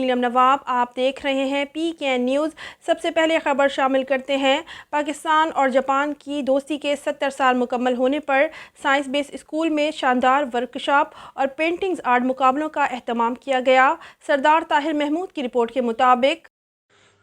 نیلم نواب، آپ دیکھ رہے ہیں PKN نیوز۔ سب سے پہلے خبر شامل کرتے ہیں۔ پاکستان اور جاپان کی دوستی کے 70 سال مکمل ہونے پر سائنس بیس اسکول میں شاندار ورکشاپ اور پینٹنگز آرٹ مقابلوں کا اہتمام کیا گیا۔ سردار طاہر محمود کی رپورٹ کے مطابق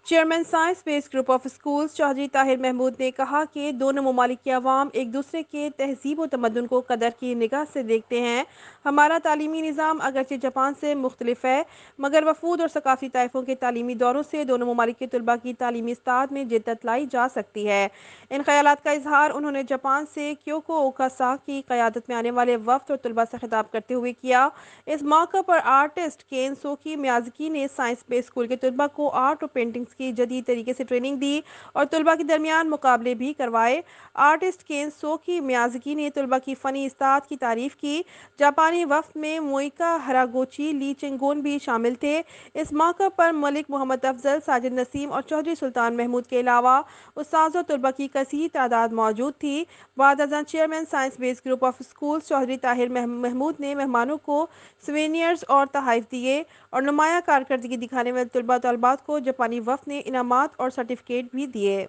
chairman science base group of schools Chaudhry Tahir Mahmood نے کہا کہ دونوں ممالک کے عوام ایک دوسرے کے تہذیب و تمدن کو قدر کی نگاہ سے دیکھتے ہیں۔ ہمارا تعلیمی نظام اگرچہ جاپان سے مختلف ہے، مگر وفود اور ثقافتی طائفوں کے تعلیمی دوروں سے دونوں ممالک کے طلباء کی تعلیمی استعداد میں جدت لائی جا سکتی ہے۔ ان خیالات کا اظہار انہوں نے جاپان سے کیوکو اوکاسا کی قیادت میں آنے والے وفد اور طلباء سے خطاب کرتے ہوئے کیا۔ اس موقع پر آرٹسٹ کین سوکی میازکی نے سائنس بیس اسکول کے طلباء کو آرٹ اور پینٹنگز کی جدید طریقے سے ٹریننگ دی اور طلباء کے درمیان مقابلے بھی کروائے۔ آرٹسٹ کین سوکی میازکی نے طلباء کی فنی استعداد کی تعریف کی۔ جاپانی وفد میں موئیکا ہراگوچی، لی چنگون بھی شامل تھے۔ اس موقع پر ملک محمد افضل، ساجد نسیم اور چودھری سلطان محمود کے علاوہ اساتذہ و طلباء کی کثیر تعداد موجود تھی۔ بعد ازاں chairman science base group of schools Chaudhry Tahir Mahmood نے مہمانوں کو سووینئرز اور تحائف دیے اور نمایاں کارکردگی دکھانے والے طلباء و طالبات کو جاپانی وفد نے انعامات اور سرٹیفکیٹ بھی دیے۔